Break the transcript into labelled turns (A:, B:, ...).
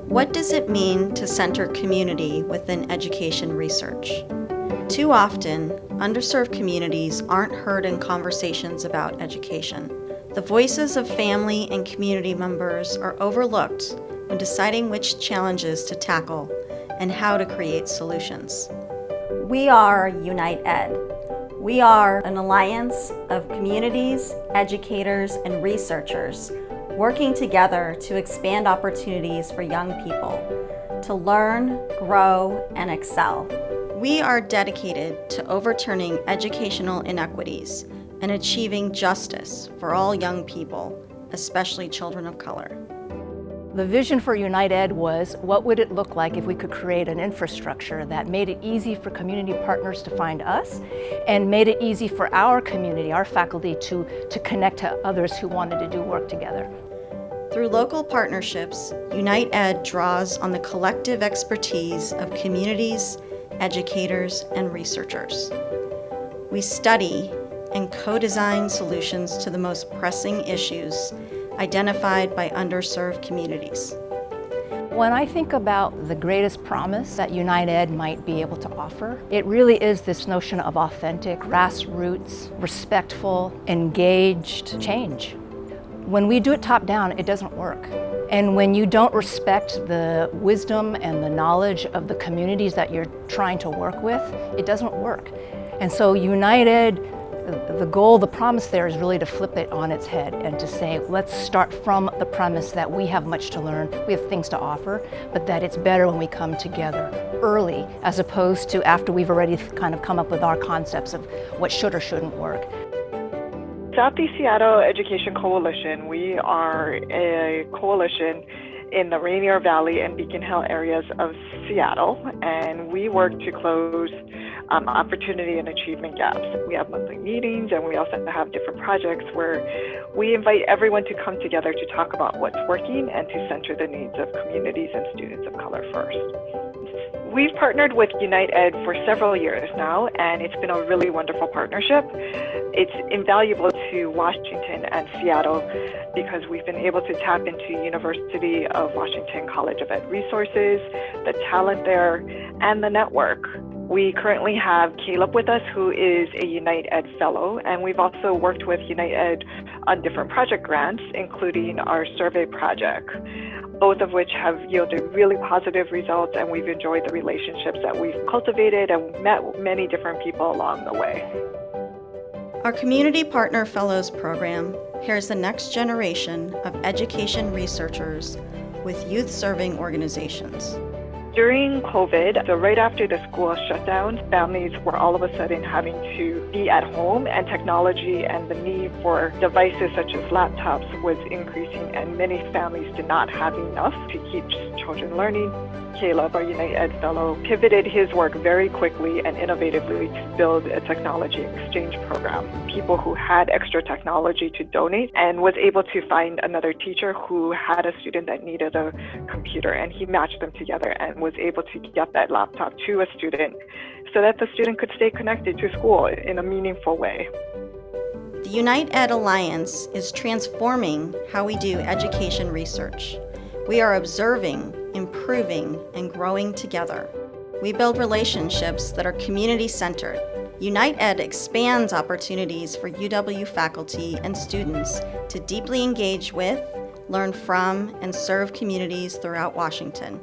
A: What does it mean to center community within education research? Too often, underserved communities aren't heard in conversations about education. The voices of family and community members are overlooked when deciding which challenges to tackle and how to create solutions. We are Unite Ed. We are an alliance of communities, educators, and researchers working together to expand opportunities for young people to learn, grow, and excel. We are dedicated to overturning educational inequities and achieving justice for all young people, especially children of color.
B: The vision for Unite Ed was, what would it look like if we could create an infrastructure that made it easy for community partners to find us and made it easy for our community, our faculty, to connect to others who wanted to do work together.
A: Through local partnerships, Unite Ed draws on the collective expertise of communities, educators, and researchers. We study and co-design solutions to the most pressing issues identified by underserved communities.
B: When I think about the greatest promise that Unite Ed might be able to offer, it really is this notion of authentic, grassroots, respectful, engaged change. When we do it top down, it doesn't work. And when you don't respect the wisdom and the knowledge of the communities that you're trying to work with, it doesn't work. And so Unite Ed, the goal, the promise there is really to flip it on its head and to say, let's start from the premise that we have much to learn, we have things to offer, but that it's better when we come together early as opposed to after we've already kind of come up with our concepts of what should or shouldn't work.
C: Southeast Seattle Education Coalition, we are a coalition in the Rainier Valley and Beacon Hill areas of Seattle, and we work to close opportunity and achievement gaps. We have monthly meetings, and we also have different projects where we invite everyone to come together to talk about what's working and to center the needs of communities and students of color first. We've partnered with Unite Ed for several years now, and it's been a really wonderful partnership. It's invaluable to Washington and Seattle because we've been able to tap into University of Washington College of Ed resources, the talent there, and the network. We currently have Caleb with us, who is a Unite Ed fellow, and we've also worked with Unite Ed on different project grants, including our survey project, both of which have yielded really positive results, and we've enjoyed the relationships that we've cultivated and met many different people along the way.
A: Our Community Partner Fellows program pairs the next generation of education researchers with youth-serving organizations.
C: During COVID, so right after the school shutdown, families were all of a sudden having to be at home, and technology and the need for devices such as laptops was increasing, and many families did not have enough to keep children learning. Caleb, our Unite Ed fellow, pivoted his work very quickly and innovatively to build a technology exchange program. People who had extra technology to donate, and was able to find another teacher who had a student that needed a computer, and he matched them together and was able to get that laptop to a student so that the student could stay connected to school in a meaningful way.
A: The Unite Ed Alliance is transforming how we do education research. We are observing, improving, and growing together. We build relationships that are community-centered. Unite Ed expands opportunities for UW faculty and students to deeply engage with, learn from, and serve communities throughout Washington.